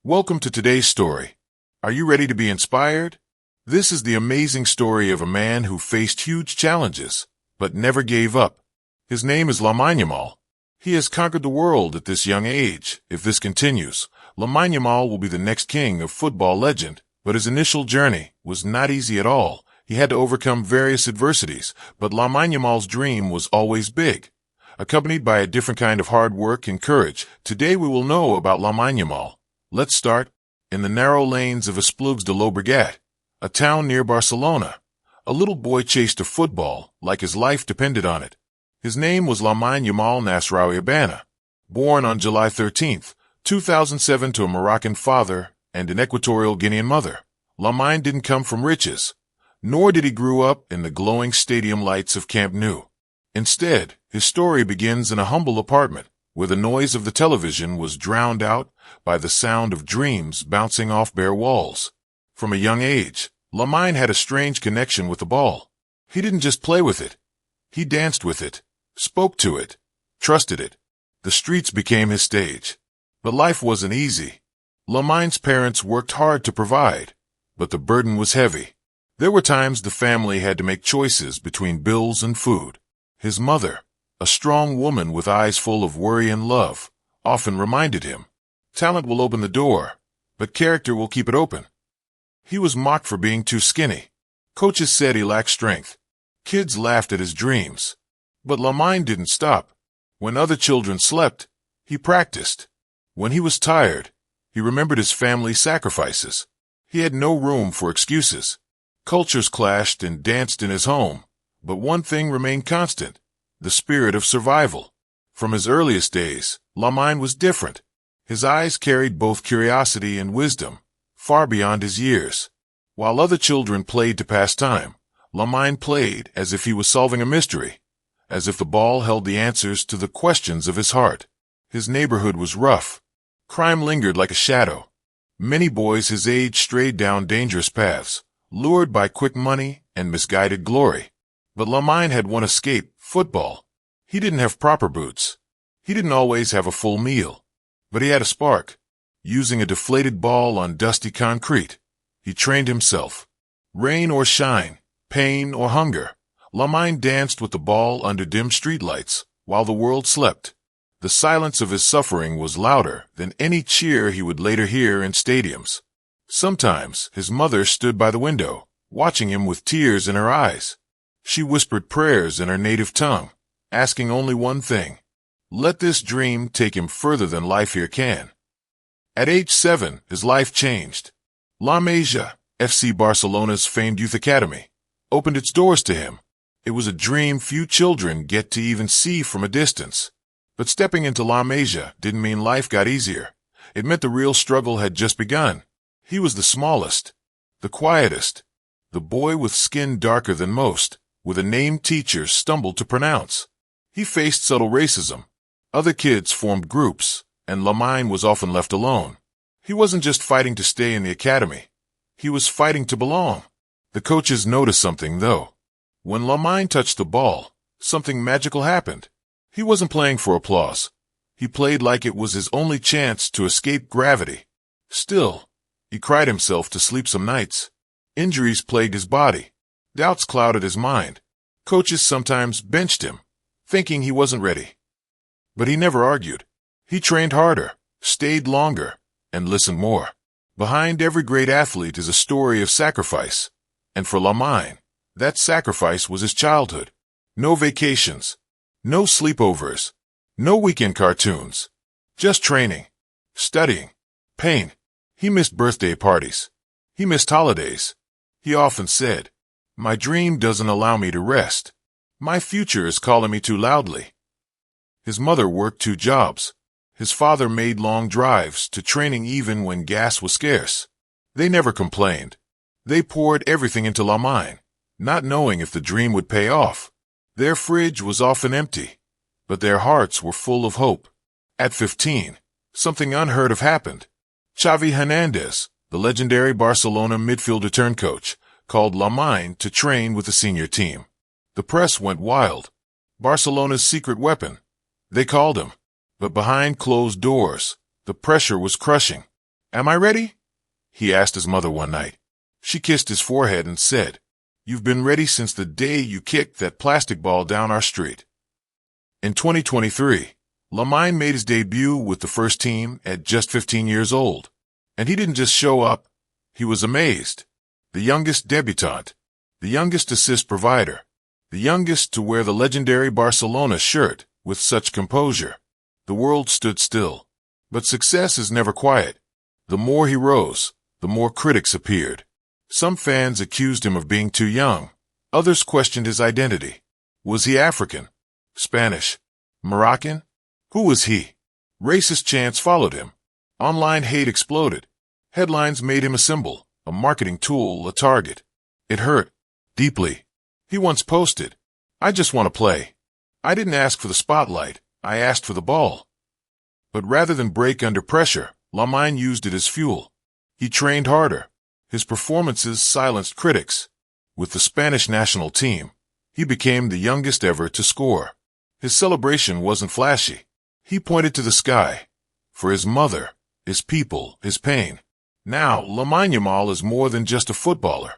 Welcome to today's story. Are you ready to be inspired? This is the amazing story of a man who faced huge challenges, but never gave up. His name is Lamine Yamal. He has conquered the world at this young age. If this continues, Lamine Yamal will be the next king of football legend. But his initial journey was not easy at all. He had to overcome various adversities, but Lamine Yamal's dream was always big, accompanied by a different kind of hard work and courage. Today we will know about Lamine Yamal. Let's start. In the narrow lanes of Esplugues de Llobregat, a town near Barcelona, a little boy chased a football like his life depended on it. His name was Lamine Yamal Nasraoui Abana. Born on July 13, 2007 to a Moroccan father and an Equatorial Guinean mother, Lamine didn't come from riches, nor did he grow up in the glowing stadium lights of Camp Nou. Instead, his story begins in a humble apartment, where the noise of the television was drowned out by the sound of dreams bouncing off bare walls. From a young age, Lamine had a strange connection with the ball. He didn't just play with it. He danced with it, spoke to it, trusted it. The streets became his stage. But life wasn't easy. Lamine's parents worked hard to provide, but the burden was heavy. There were times the family had to make choices between bills and food. His mother, a strong woman with eyes full of worry and love, often reminded him, "Talent will open the door, but character will keep it open." He was mocked for being too skinny. Coaches said he lacked strength. Kids laughed at his dreams. But Lamine didn't stop. When other children slept, he practiced. When he was tired, he remembered his family's sacrifices. He had no room for excuses. Cultures clashed and danced in his home, but one thing remained constant: the spirit of survival. From his earliest days, Lamine was different. His eyes carried both curiosity and wisdom, far beyond his years. While other children played to pass time, Lamine played as if he was solving a mystery, as if the ball held the answers to the questions of his heart. His neighborhood was rough. Crime lingered like a shadow. Many boys his age strayed down dangerous paths, lured by quick money and misguided glory. But Lamine had one escape: football. He didn't have proper boots. He didn't always have a full meal. But he had a spark. Using a deflated ball on dusty concrete, he trained himself. Rain or shine, pain or hunger, Lamine danced with the ball under dim streetlights while the world slept. The silence of his suffering was louder than any cheer he would later hear in stadiums. Sometimes his mother stood by the window, watching him with tears in her eyes. She whispered prayers in her native tongue, asking only one thing: let this dream take him further than life here can. At age 7, his life changed. La Masia, FC Barcelona's famed youth academy, opened its doors to him. It was a dream few children get to even see from a distance. But stepping into La Masia didn't mean life got easier. It meant the real struggle had just begun. He was the smallest, the quietest, the boy with skin darker than most, with a name teachers stumbled to pronounce. He faced subtle racism. Other kids formed groups, and Lamine was often left alone. He wasn't just fighting to stay in the academy. He was fighting to belong. The coaches noticed something, though. When Lamine touched the ball, something magical happened. He wasn't playing for applause. He played like it was his only chance to escape gravity. Still, he cried himself to sleep some nights. Injuries plagued his body. Doubts clouded his mind. Coaches sometimes benched him, thinking he wasn't ready. But he never argued. He trained harder, stayed longer, and listened more. Behind every great athlete is a story of sacrifice. And for Lamine, that sacrifice was his childhood. No vacations, no sleepovers, no weekend cartoons. Just training, studying, pain. He missed birthday parties. He missed holidays. He often said, "My dream doesn't allow me to rest. My future is calling me too loudly." His mother worked 2 jobs. His father made long drives to training even when gas was scarce. They never complained. They poured everything into Lamine, not knowing if the dream would pay off. Their fridge was often empty, but their hearts were full of hope. At 15, something unheard of happened. Xavi Hernandez, the legendary Barcelona midfielder turned coach, called Lamine to train with the senior team. The press went wild. Barcelona's secret weapon. They called him. But behind closed doors, the pressure was crushing. "Am I ready?" he asked his mother one night. She kissed his forehead and said, "You've been ready since the day you kicked that plastic ball down our street." In 2023, Lamine made his debut with the first team at just 15 years old. And he didn't just show up, he was amazed. The youngest debutant, the youngest assist provider, the youngest to wear the legendary Barcelona shirt with such composure. The world stood still. But success is never quiet. The more he rose, the more critics appeared. Some fans accused him of being too young. Others questioned his identity. Was he African? Spanish? Moroccan? Who was he? Racist chants followed him. Online hate exploded. Headlines made him a symbol, a marketing tool, a target. It hurt deeply. He once posted, "I just want to play. I didn't ask for the spotlight, I asked for the ball." But rather than break under pressure, Lamine used it as fuel. He trained harder. His performances silenced critics. With the Spanish national team, he became the youngest ever to score. His celebration wasn't flashy. He pointed to the sky. For his mother, his people, his pain. Now, Lamine Yamal is more than just a footballer.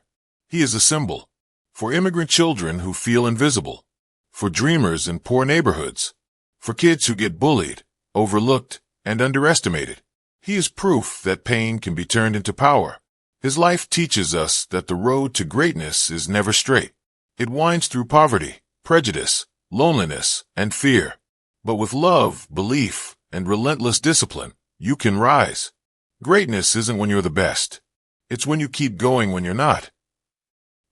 He is a symbol. For immigrant children who feel invisible. For dreamers in poor neighborhoods. For kids who get bullied, overlooked, and underestimated. He is proof that pain can be turned into power. His life teaches us that the road to greatness is never straight. It winds through poverty, prejudice, loneliness, and fear. But with love, belief, and relentless discipline, you can rise. Greatness isn't when you're the best. It's when you keep going when you're not.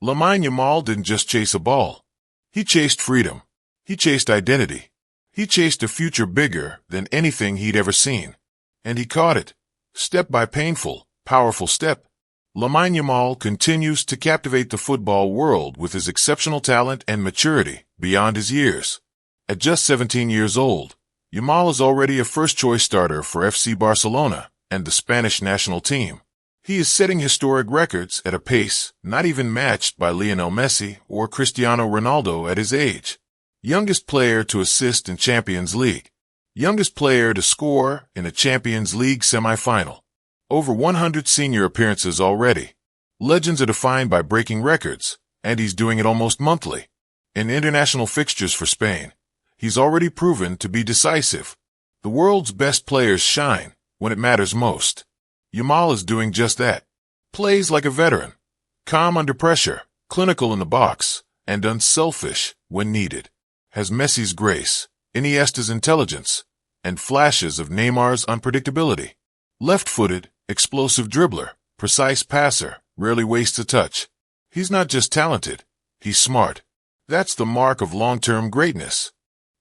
Lamine Yamal didn't just chase a ball. He chased freedom. He chased identity. He chased a future bigger than anything he'd ever seen. And he caught it. Step by painful, powerful step. Lamine Yamal continues to captivate the football world with his exceptional talent and maturity beyond his years. At just 17 years old, Yamal is already a first-choice starter for FC Barcelona and the Spanish national team. He is setting historic records at a pace not even matched by Lionel Messi or Cristiano Ronaldo at his age. Youngest player to assist in Champions League. Youngest player to score in a Champions League semifinal. Over 100 senior appearances already. Legends are defined by breaking records, and he's doing it almost monthly. In international fixtures for Spain, he's already proven to be decisive. The world's best players shine when it matters most. Yamal is doing just that. Plays like a veteran. Calm under pressure, clinical in the box, and unselfish when needed. Has Messi's grace, Iniesta's intelligence, and flashes of Neymar's unpredictability. Left-footed, explosive dribbler, precise passer, rarely wastes a touch. He's not just talented, he's smart. That's the mark of long-term greatness.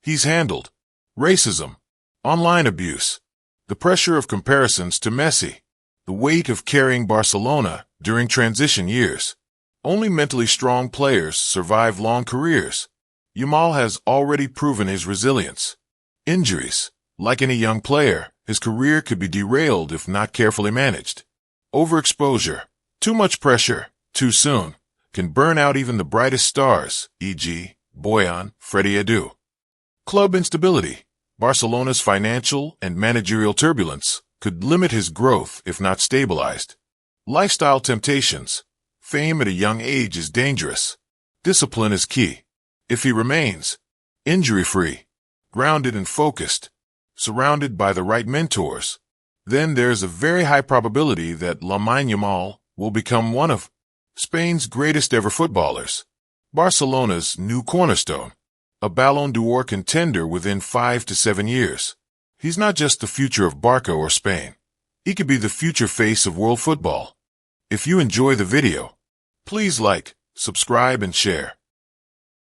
He's handled racism, online abuse, the pressure of comparisons to Messi, the weight of carrying Barcelona during transition years. Only mentally strong players survive long careers. Yamal has already proven his resilience. Injuries. Like any young player, his career could be derailed if not carefully managed. Overexposure, too much pressure, too soon, can burn out even the brightest stars, e.g., Boyan, Freddie Adu. Club instability. Barcelona's financial and managerial turbulence could limit his growth if not stabilized. Lifestyle temptations. Fame at a young age is dangerous. Discipline is key. If he remains injury-free, grounded and focused, surrounded by the right mentors, then there's a very high probability that Lamine Yamal will become one of Spain's greatest ever footballers, Barcelona's new cornerstone, a Ballon d'Or contender within 5 to 7 years. He's not just the future of Barca or Spain. He could be the future face of world football. If you enjoy the video, please like, subscribe, and share.